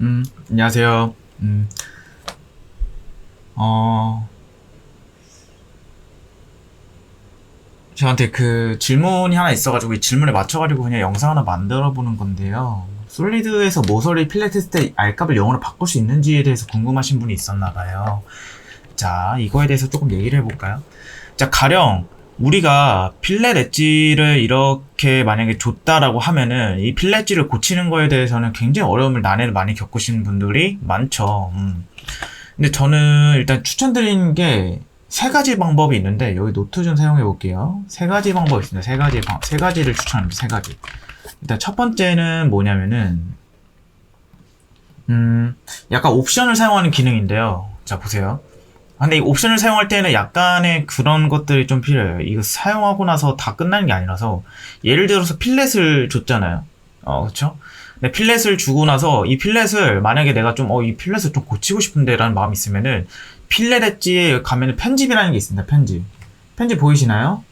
안녕하세요. 어, 저한테 그 질문이 하나 있어가지고 이 질문에 맞춰가지고 그냥 영상 하나 만들어 보는 건데요. 솔리드에서 모서리 필렛 했을 때 R값을 0으로 바꿀 수 있는지에 대해서 궁금하신 분이 있었나 봐요. 자, 이거에 대해서 조금 얘기를 해볼까요? 자, 가령 우리가 필렛 엣지를 이렇게 만약에 줬다라고 하면은 이 필렛 엣지를 고치는 거에 대해서는 굉장히 어려움을 난해를 많이 겪으시는 분들이 많죠. 근데 저는 일단 추천드리는 게 세 가지 방법이 있는데 여기 노트 좀 사용해 볼게요. 세 가지 방법이 있습니다. 세 가지를 추천합니다. 세 가지. 일단 첫 번째는 뭐냐면은 약간 옵션을 사용하는 기능인데요. 자 보세요. 근데 이 옵션을 사용할 때는 약간의 그런 것들이 좀 필요해요. 이거 사용하고 나서 다 끝나는 게 아니라서 예를 들어서 필렛을 줬잖아요. 그쵸? 근데 필렛을 주고 나서 이 필렛을 만약에 내가 좀 이 필렛을 좀 고치고 싶은데 라는 마음이 있으면은 필렛 엣지에 가면은 편집이라는 게 있습니다. 편집 보이시나요?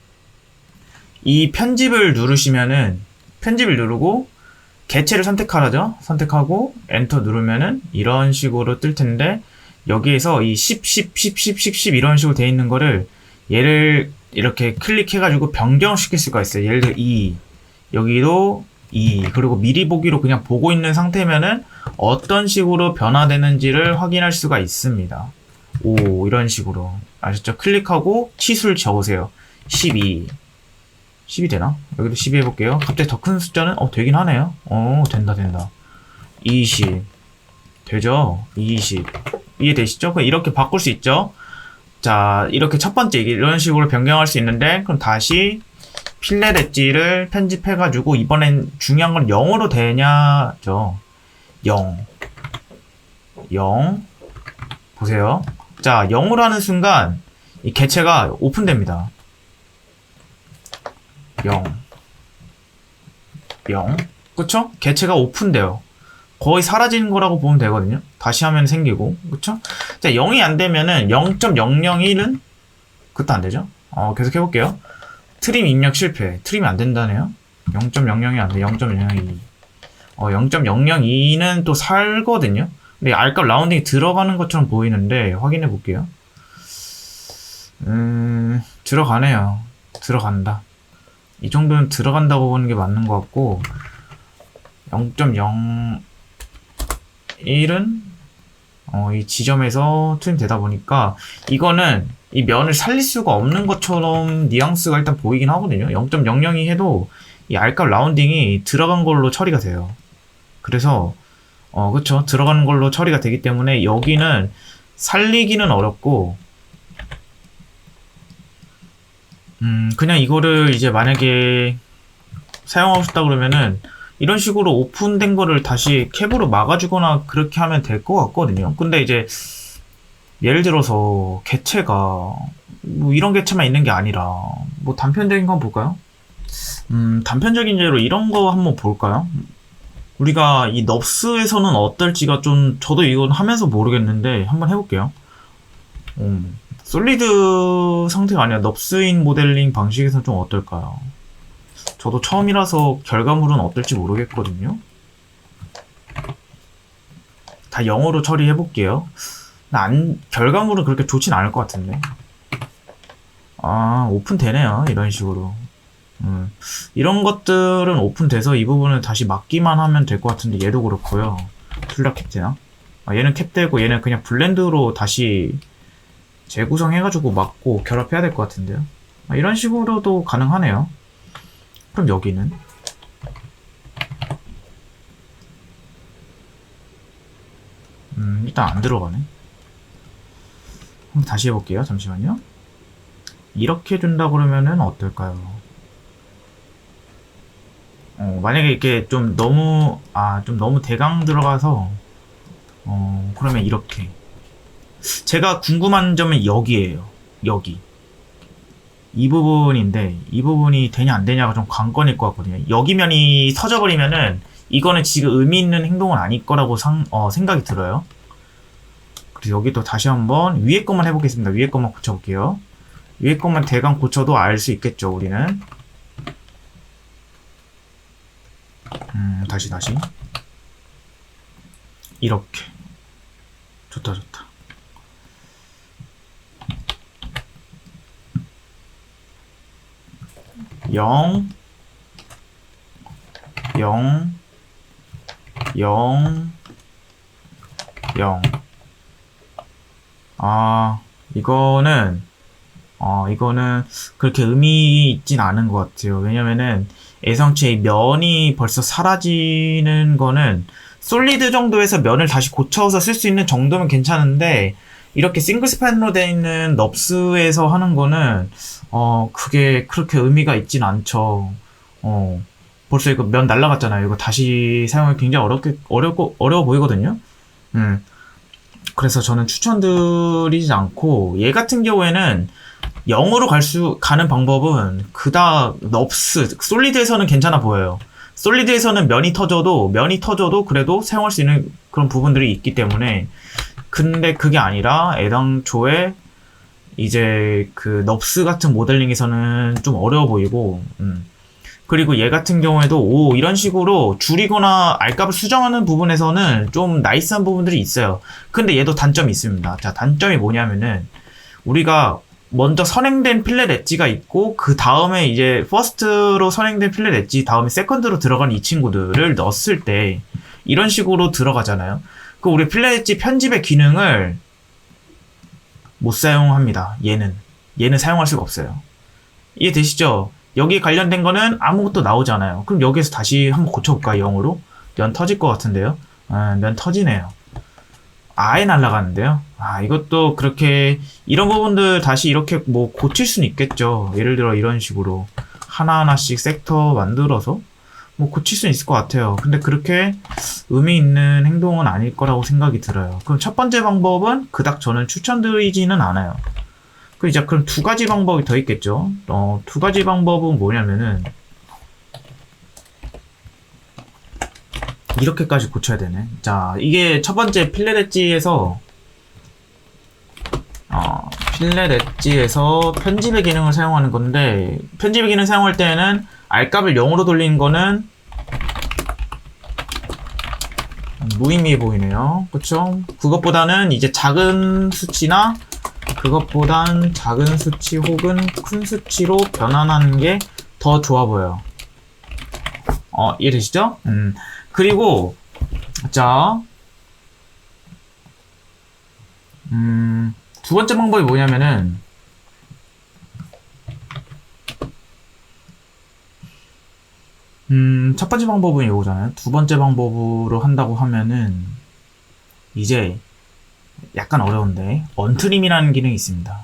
이 편집을 누르고 개체를 선택하라죠. 선택하고 엔터 누르면은 이런 식으로 뜰 텐데 여기에서 이 10 이런 식으로 돼 있는 거를 얘를 이렇게 클릭해가지고 변경시킬 수가 있어요. 예를 들어 2 여기도 2 그리고 미리 보기로 그냥 보고 있는 상태면은 어떤 식으로 변화되는지를 확인할 수가 있습니다. 오 이런 식으로 아셨죠? 클릭하고 치수를 적으세요. 12 되나? 여기도 12 해볼게요. 갑자기 더 큰 숫자는 되긴 하네요. 된다 20 되죠? 20 이해되시죠? 그럼 이렇게 바꿀 수 있죠? 자 이렇게 첫 번째 이런 식으로 변경할 수 있는데 그럼 다시 필렛 엣지를 편집해가지고 이번엔 중요한 건 0으로 되냐죠. 0 보세요. 자 0으로 하는 순간 이 개체가 오픈됩니다. 0 그쵸? 개체가 오픈돼요. 거의 사라지는 거라고 보면 되거든요. 다시 하면 생기고 그쵸? 자 0이 안 되면은 0.001은 그것도 안 되죠. 계속 해볼게요. 트림 입력 실패. 트림이 안 된다네요. 0.00이 안 돼. 0.002 0.002는 또 살거든요. 근데 R값 라운딩이 들어가는 것처럼 보이는데 확인해 볼게요. 들어가네요. 들어간다. 이 정도는 들어간다고 보는 게 맞는 것 같고 0.01은 이 지점에서 트림 되다 보니까 이거는 이 면을 살릴 수가 없는 것처럼 뉘앙스가 일단 보이긴 하거든요. 0.002 해도 이 R값 라운딩이 들어간 걸로 처리가 돼요. 그래서 그쵸, 들어가는 걸로 처리가 되기 때문에 여기는 살리기는 어렵고 그냥 이거를 이제 만약에 사용하고 싶다 그러면은 이런 식으로 오픈된 거를 다시 캡으로 막아주거나 그렇게 하면 될 것 같거든요. 근데 이제 예를 들어서 개체가 뭐 이런 개체만 있는 게 아니라 뭐 단편적인 거 한번 볼까요? 단편적인 예로 이런 거 한번 볼까요? 우리가 이 넙스에서는 어떨지가 좀 저도 이건 하면서 모르겠는데 한번 해볼게요. 솔리드 상태가 아니라 넙스인 모델링 방식에서는 좀 어떨까요? 저도 처음이라서 결과물은 어떨지 모르겠거든요. 다 영어로 처리해볼게요. 결과물은 그렇게 좋진 않을 것 같은데. 오픈되네요. 이런 식으로. 이런 것들은 오픈돼서 이 부분을 다시 막기만 하면 될 것 같은데 얘도 그렇고요. 둘 다 캡되나? 얘는 캡되고 얘는 그냥 블렌드로 다시 재구성해가지고 막고 결합해야 될 것 같은데요. 이런 식으로도 가능하네요. 그럼 여기는 일단 안 들어가네. 한번 다시 해볼게요. 잠시만요. 이렇게 준다 그러면은 어떨까요? 만약에 이렇게 좀 너무 대강 들어가서 그러면 이렇게 제가 궁금한 점은 여기에요. 여기 이 부분인데 이 부분이 되냐 안 되냐가 좀 관건일 것 같거든요. 여기 면이 서져버리면은 이거는 지금 의미 있는 행동은 아닐 거라고 생각이 들어요. 그래서 여기도 다시 한번 위에 것만 해보겠습니다. 위에 것만 고쳐볼게요. 위에 것만 대강 고쳐도 알 수 있겠죠, 우리는. 다시. 이렇게. 좋다, 좋다. 영, 영, 영, 영. 이거는 그렇게 의미 있진 않은 것 같아요. 왜냐면은 예상치의 면이 벌써 사라지는 거는 솔리드 정도에서 면을 다시 고쳐서 쓸 수 있는 정도면 괜찮은데, 이렇게 싱글 스팬으로 되어 있는 넙스에서 하는 거는 그게 그렇게 의미가 있진 않죠. 벌써 이거 면 날라갔잖아요. 이거 다시 사용하기 굉장히 어려워 보이거든요. 그래서 저는 추천드리지 않고, 얘 같은 경우에는 0으로 가는 방법은 그닥 넙스, 솔리드에서는 괜찮아 보여요. 솔리드에서는 면이 터져도 그래도 사용할 수 있는 그런 부분들이 있기 때문에. 근데 그게 아니라 애당초에 이제 그 넙스 같은 모델링에서는 좀 어려워 보이고, 그리고 얘 같은 경우에도 이런 식으로 줄이거나 알값을 수정하는 부분에서는 좀 나이스한 부분들이 있어요. 근데 얘도 단점이 있습니다. 자, 단점이 뭐냐면은 우리가 먼저 선행된 필렛 엣지가 있고, 그 다음에 이제 퍼스트로 선행된 필렛 엣지 다음에 세컨드로 들어간 이 친구들을 넣었을 때 이런 식으로 들어가잖아요. 그 우리 필렛 엣지 편집의 기능을 못 사용합니다. 얘는 사용할 수가 없어요. 이해되시죠? 여기 관련된 거는 아무것도 나오지 않아요. 그럼 여기에서 다시 한번 고쳐볼까요? 0으로? 면 터질 것 같은데요? 면 터지네요. 아예 날아가는데요. 이것도 그렇게 이런 부분들 다시 이렇게 뭐 고칠 수는 있겠죠. 예를 들어 이런 식으로 하나하나씩 섹터 만들어서 뭐 고칠 수는 있을 것 같아요. 근데 그렇게 의미 있는 행동은 아닐 거라고 생각이 들어요. 그럼 첫 번째 방법은 그닥 저는 추천드리지는 않아요. 그럼 두 가지 방법이 더 있겠죠. 두 가지 방법은 뭐냐면은 이렇게까지 고쳐야 되네. 자, 이게 첫 번째 필렛 엣지에서 편집의 기능을 사용하는 건데, 편집의 기능 사용할 때는 알값을 0으로 돌리는 거는 무의미해 보이네요. 그쵸? 그것보다는 이제 작은 수치나 그것보단 작은 수치 혹은 큰 수치로 변환하는 게 더 좋아 보여요. 이해되시죠? 그리고 자, 두 번째 방법이 뭐냐면은 첫 번째 방법은 이거잖아요. 두 번째 방법으로 한다고 하면은 이제 약간 어려운데 언트림이라는 기능이 있습니다.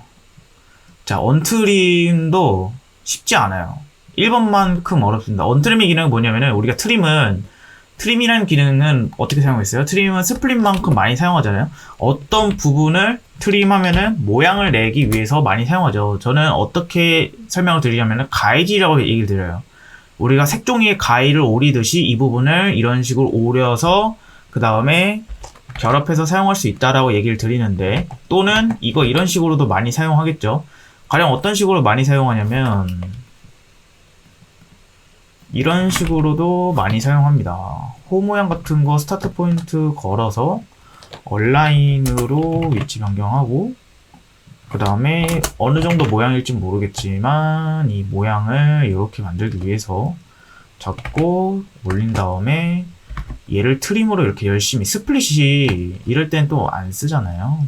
자, 언트림도 쉽지 않아요. 1번만큼 어렵습니다. 언트림의 기능은 뭐냐면은 우리가 트림이라는 기능은 어떻게 사용했어요? 트림은 스플릿만큼 많이 사용하잖아요. 어떤 부분을 트림하면은 모양을 내기 위해서 많이 사용하죠. 저는 어떻게 설명을 드리냐면은 가위질이라고 얘기를 드려요. 우리가 색종이에 가위를 오리듯이 이 부분을 이런 식으로 오려서 그 다음에 결합해서 사용할 수 있다라고 얘기를 드리는데, 또는 이런 식으로도 많이 사용하겠죠. 가령 어떤 식으로 많이 사용하냐면 이런 식으로도 많이 사용합니다. 호 모양 같은 거 스타트 포인트 걸어서 얼라인으로 위치 변경하고, 그 다음에 어느 정도 모양일지 모르겠지만 이 모양을 이렇게 만들기 위해서 잡고 올린 다음에 얘를 트림으로 이렇게 열심히, 스플릿이 이럴 땐 또 안 쓰잖아요.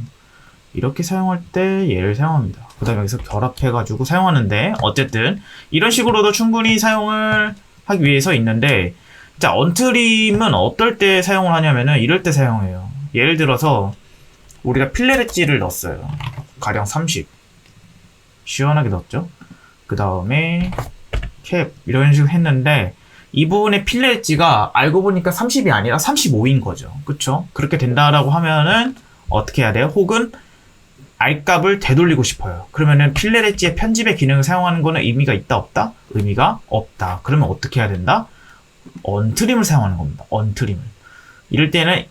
이렇게 사용할 때 얘를 사용합니다. 그 다음에 여기서 결합해가지고 사용하는데, 어쨌든 이런 식으로도 충분히 사용을 하기 위해서 있는데, 자, 언트림은 어떨 때 사용을 하냐면은 이럴 때 사용해요. 예를 들어서 우리가 필렛 엣지를 넣었어요. 가령 30 시원하게 넣었죠. 그 다음에 캡 이런 식으로 했는데 이 부분의 필렛 엣지가 알고 보니까 30이 아니라 35인 거죠. 그쵸? 그렇게 된다라고 하면은 어떻게 해야 돼요? 혹은 알값을 되돌리고 싶어요. 그러면은 필렛 엣지의 편집의 기능을 사용하는 거는 의미가 있다 없다? 의미가 없다. 그러면 어떻게 해야 된다? 언트림을 사용하는 겁니다. 언트림을. 이럴 때는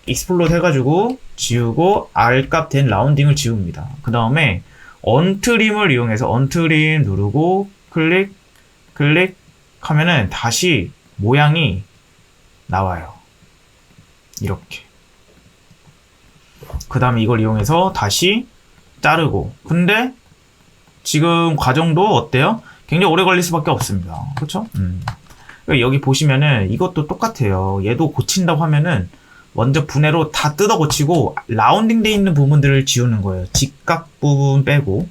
익스플로드 해가지고 지우고 R값 된 라운딩을 지웁니다. 그 다음에 언트림을 이용해서 언트림 누르고 클릭 하면은 다시 모양이 나와요. 이렇게. 그 다음에 이걸 이용해서 다시 자르고. 근데 지금 과정도 어때요? 굉장히 오래 걸릴 수밖에 없습니다. 그쵸? 여기 보시면은 이것도 똑같아요. 얘도 고친다고 하면은 먼저 분해로 다 뜯어 고치고 라운딩 돼 있는 부분들을 지우는 거예요. 직각 부분 빼고.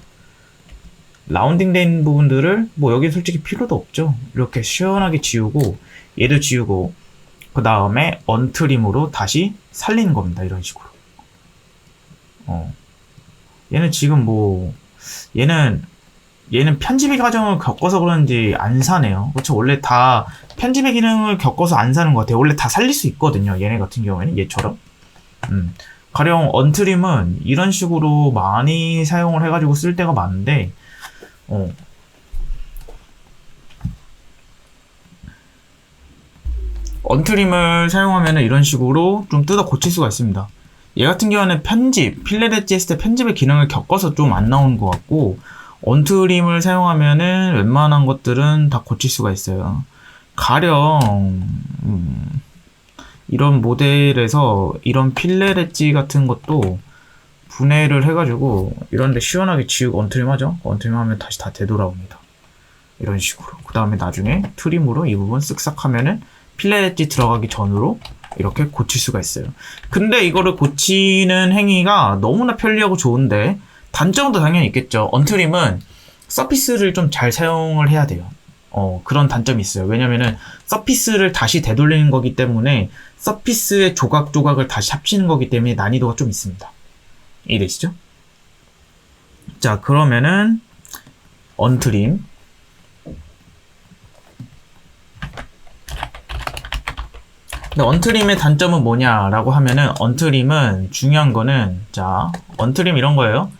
라운딩 돼 있는 부분들을 뭐 여기 솔직히 필요도 없죠. 이렇게 시원하게 지우고 얘도 지우고 그 다음에 언트림으로 다시 살리는 겁니다. 이런 식으로. 얘는 지금 뭐 얘는 편집의 과정을 겪어서 그런지 안 사네요. 그렇죠? 원래 다 편집의 기능을 겪어서 안 사는 것 같아요. 원래 다 살릴 수 있거든요. 얘네 같은 경우에는 얘처럼. 가령 언트림은 이런 식으로 많이 사용을 해가지고 쓸 때가 많은데 언트림을 사용하면 이런 식으로 좀 뜯어 고칠 수가 있습니다. 얘 같은 경우는 필렛 엣지 했을 때 편집의 기능을 겪어서 좀 안 나오는 것 같고, 언트림을 사용하면은 웬만한 것들은 다 고칠 수가 있어요. 가령 이런 모델에서 이런 필렛 엣지 같은 것도 분해를 해가지고 이런데 시원하게 지우고 언트림 하죠. 언트림 하면 다시 다 되돌아옵니다. 이런 식으로. 그 다음에 나중에 트림으로 이 부분 쓱싹 하면은 필렛 엣지 들어가기 전으로 이렇게 고칠 수가 있어요. 근데 이거를 고치는 행위가 너무나 편리하고 좋은데 단점도 당연히 있겠죠. 언트림은 서피스를 좀 잘 사용을 해야 돼요. 그런 단점이 있어요. 왜냐면은 서피스를 다시 되돌리는 거기 때문에 서피스의 조각조각을 다시 합치는 거기 때문에 난이도가 좀 있습니다. 이해되시죠? 자, 그러면은 언트림. 근데 언트림의 단점은 뭐냐라고 하면은 언트림은 중요한 거는 자, 언트림 이런 거예요.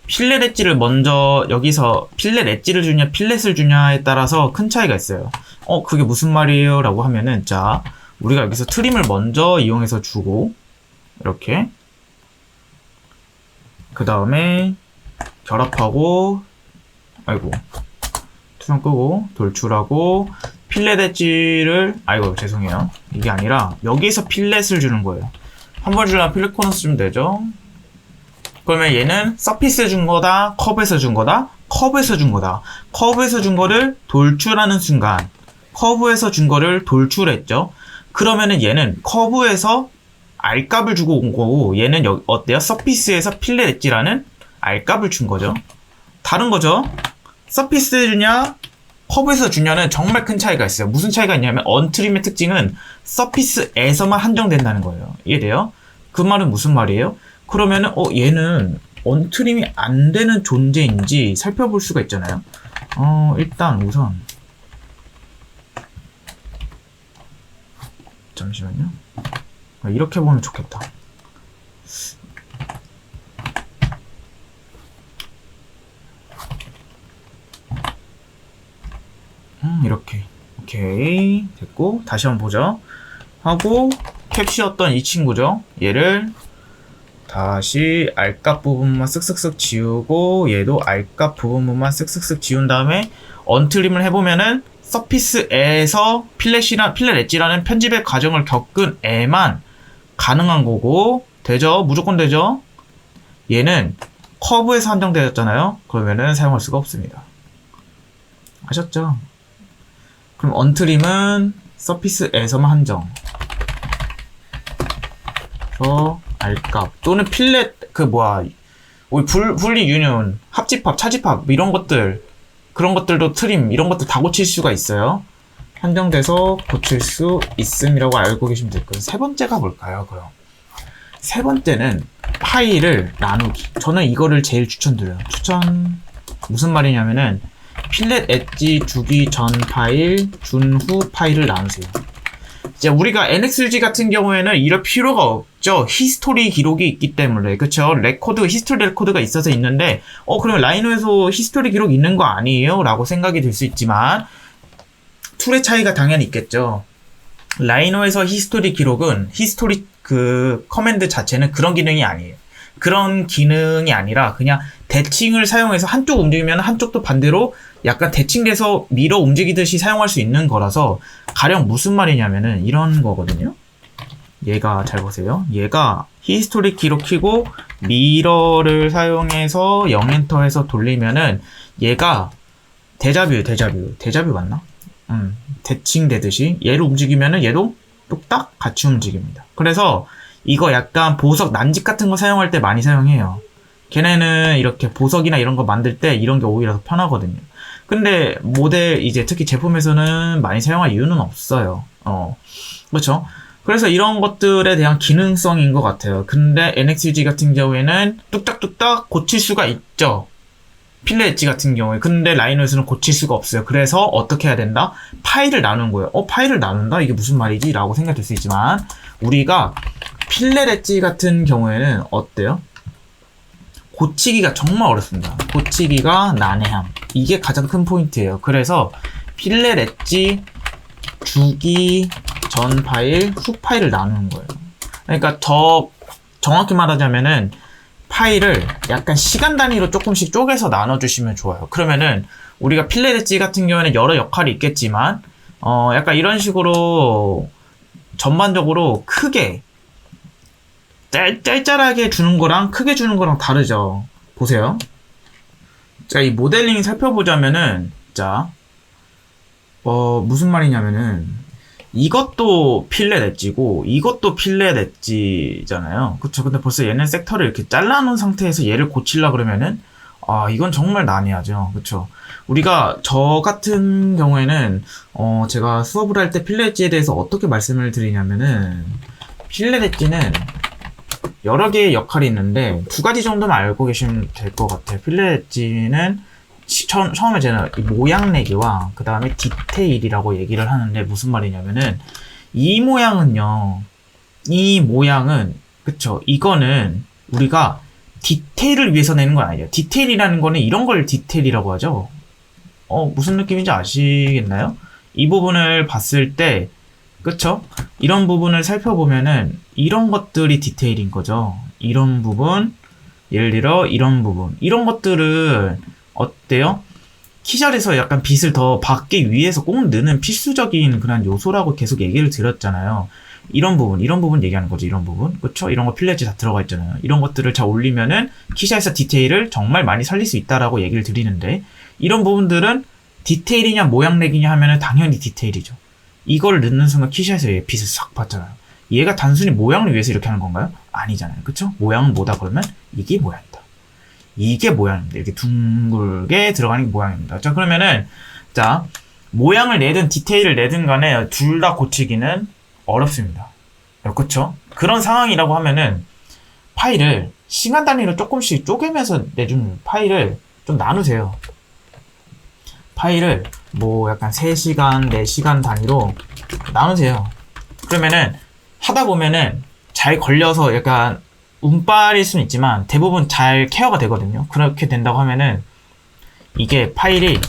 필렛 엣지를 먼저 여기서 필렛 엣지를 주냐 필렛을 주냐에 따라서 큰 차이가 있어요. 그게 무슨 말이에요? 라고 하면은 자, 우리가 여기서 트림을 먼저 이용해서 주고 이렇게 그 다음에 결합하고 투명 끄고 돌출하고 필렛 엣지를 죄송해요. 이게 아니라 여기서 필렛을 주는 거예요. 한 번 주려면 필렛 코너스 주면 되죠. 그러면 얘는 서피스에 준 거다, 커브에서 준 거다, 커브에서 준 거다. 커브에서 준 거를 돌출하는 순간 커브에서 준 거를 돌출했죠. 그러면은 얘는 커브에서 R값을 주고 온 거고 얘는 어때요? 서피스에서 필렛 엣지라는 R값을 준 거죠. 다른 거죠. 서피스에 주냐 커브에서 주냐는 정말 큰 차이가 있어요. 무슨 차이가 있냐면 언트림의 특징은 서피스에서만 한정된다는 거예요. 이해돼요? 그 말은 무슨 말이에요? 그러면은 얘는 언트림이 안 되는 존재인지 살펴볼 수가 있잖아요. 일단 우선 잠시만요. 이렇게 보면 좋겠다. 이렇게 오케이 됐고 다시 한번 보죠. 하고 캡시였던 이 친구죠. 얘를 다시 R값 부분만 쓱쓱쓱 지우고 얘도 R값 부분만 쓱쓱쓱 지운 다음에 언트림을 해보면은 서피스에서 필렛 엣지라는 편집의 과정을 겪은 애만 가능한 거고 되죠? 무조건 되죠? 얘는 커브에서 한정되었잖아요. 그러면은 사용할 수가 없습니다. 아셨죠? 그럼 언트림은 서피스에서만 한정. R값 또는 필렛 분리 유니온 합집합 차집합 이런 것들 그런 것들도 트림 이런 것들 다 고칠 수가 있어요. 한정돼서 고칠 수 있음이라고 알고 계시면 될 거예요. 세 번째가 뭘까요? 그럼 세 번째는 파일을 나누기. 저는 이거를 제일 추천드려요. 무슨 말이냐면은 필렛 엣지 주기 전 파일, 준 후 파일을 나누세요. 이제 우리가 NXG 같은 경우에는 이럴 필요가 없죠. 히스토리 기록이 있기 때문에. 그쵸? 히스토리 레코드가 있어서 있는데, 그러면 라이노에서 히스토리 기록 있는 거 아니에요? 라고 생각이 들 수 있지만, 툴의 차이가 당연히 있겠죠. 라이노에서 히스토리 기록은, 커맨드 자체는 그런 기능이 아니에요. 그런 기능이 아니라 그냥 대칭을 사용해서 한쪽 움직이면 한쪽도 반대로 약간 대칭돼서 밀어 움직이듯이 사용할 수 있는 거라서 가령 무슨 말이냐면은 이런 거거든요. 얘가 잘 보세요. 얘가 히스토리 키로 키고 미러를 사용해서 영엔터해서 돌리면은 얘가 데자뷰 맞나? 대칭되듯이 얘를 움직이면은 얘도 뚝딱 같이 움직입니다. 그래서 이거 약간 보석 난집 같은 거 사용할 때 많이 사용해요. 걔네는 이렇게 보석이나 이런 거 만들 때 이런 게 오히려 더 편하거든요. 근데 모델 이제 특히 제품에서는 많이 사용할 이유는 없어요. 그렇죠? 그래서 이런 것들에 대한 기능성인 것 같아요. 근데 NXG 같은 경우에는 뚝딱뚝딱 고칠 수가 있죠. 필렛 엣지 같은 경우에. 근데 라이노에서는 고칠 수가 없어요. 그래서 어떻게 해야 된다? 파일을 나눈 거예요. 파일을 나눈다? 이게 무슨 말이지? 라고 생각될 수 있지만 우리가 필렛 엣지 같은 경우에는 어때요? 고치기가 정말 어렵습니다. 고치기가 난해함. 이게 가장 큰 포인트예요. 그래서 필렛 엣지 주기 전 파일, 후 파일을 나누는 거예요. 그러니까 정확히 말하자면은 파일을 약간 시간 단위로 조금씩 쪼개서 나눠주시면 좋아요. 그러면은 우리가 필렛 엣지 같은 경우에는 여러 역할이 있겠지만 약간 이런 식으로 전반적으로 크게 짤짤하게 주는 거랑 크게 주는 거랑 다르죠. 보세요. 자, 이 모델링 살펴보자면은 자, 무슨 말이냐면은 이것도 필렛 엣지고 이것도 필렛 엣지잖아요. 그쵸? 근데 벌써 얘는 섹터를 이렇게 잘라놓은 상태에서 얘를 고치려 그러면은 이건 정말 난해하죠. 그쵸? 우리가 저 같은 경우에는 제가 수업을 할 때 필렛 엣지에 대해서 어떻게 말씀을 드리냐면은 필렛 엣지는 여러 개의 역할이 있는데 두 가지 정도만 알고 계시면 될 것 같아요. 필렛 엣지는 처음에 제가 이 모양 내기와 그 다음에 디테일이라고 얘기를 하는데 무슨 말이냐면은 이 모양은요, 이 모양은 그쵸, 이거는 우리가 디테일을 위해서 내는 건 아니에요. 디테일이라는 거는 이런 걸 디테일이라고 하죠. 무슨 느낌인지 아시겠나요? 이 부분을 봤을 때 그쵸? 이런 부분을 살펴보면은 이런 것들이 디테일인 거죠. 이런 부분, 예를 들어 이런 부분, 이런 것들은 어때요? 키잘에서 약간 빛을 더 받기 위해서 꼭 넣는 필수적인 그런 요소라고 계속 얘기를 드렸잖아요. 이런 부분 얘기하는 거죠. 이런 부분. 그쵸? 이런 거 필렛이 다 들어가 있잖아요. 이런 것들을 잘 올리면은 키잘에서 디테일을 정말 많이 살릴 수 있다라고 얘기를 드리는데, 이런 부분들은 디테일이냐 모양 내기냐 하면은 당연히 디테일이죠. 이걸 넣는 순간 키샷에서 얘 빛을 싹 받잖아요. 얘가 단순히 모양을 위해서 이렇게 하는 건가요? 아니잖아요. 그쵸? 모양은 뭐다 그러면 이게 모양이다. 이게 모양입니다. 이렇게 둥글게 들어가는 게 모양입니다. 자, 그러면은 자, 모양을 내든 디테일을 내든 간에 둘 다 고치기는 어렵습니다. 그쵸? 그런 상황이라고 하면은 파일을 시간 단위로 조금씩 쪼개면서 내준 파일을 좀 나누세요. 파일을 뭐 약간 3시간, 4시간 단위로 나누세요. 그러면은 하다 보면은 잘 걸려서 약간 운빨일 수는 있지만 대부분 잘 케어가 되거든요. 그렇게 된다고 하면은 이게 파일이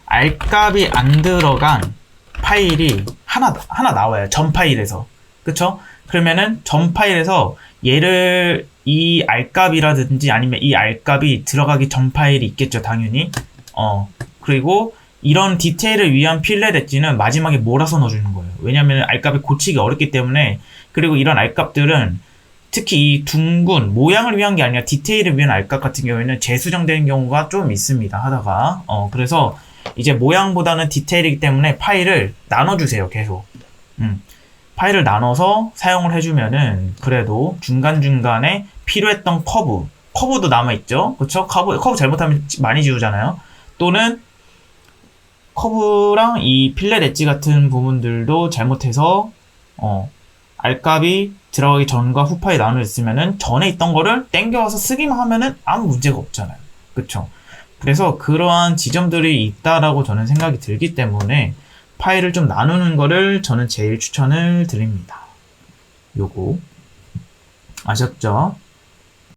알값이 안 들어간 파일이 하나 나와요. 전 파일에서. 그쵸? 그러면은 전 파일에서 얘를 이 알값이라든지 아니면 이 알값이 들어가기 전 파일이 있겠죠. 당연히. 그리고 이런 디테일을 위한 필렛 엣지는 마지막에 몰아서 넣어주는 거예요. 왜냐면 알값이 고치기 어렵기 때문에. 그리고 이런 알값들은 특히 이 둥근 모양을 위한 게 아니라 디테일을 위한 알값 같은 경우에는 재수정되는 경우가 좀 있습니다. 하다가 그래서 이제 모양보다는 디테일이기 때문에 파일을 나눠주세요. 계속 파일을 나눠서 사용을 해주면은 그래도 중간중간에 필요했던 커브도 남아있죠. 그쵸? 커브 잘못하면 많이 지우잖아요. 또는 커브랑 이 필렛 엣지 같은 부분들도 잘못해서 알값이 들어가기 전과 후 파일 나눠져 있으면은 전에 있던 거를 땡겨와서 쓰기만 하면은 아무 문제가 없잖아요. 그쵸? 그래서 그러한 지점들이 있다라고 저는 생각이 들기 때문에 파일을 좀 나누는 거를 저는 제일 추천을 드립니다. 요거 아셨죠?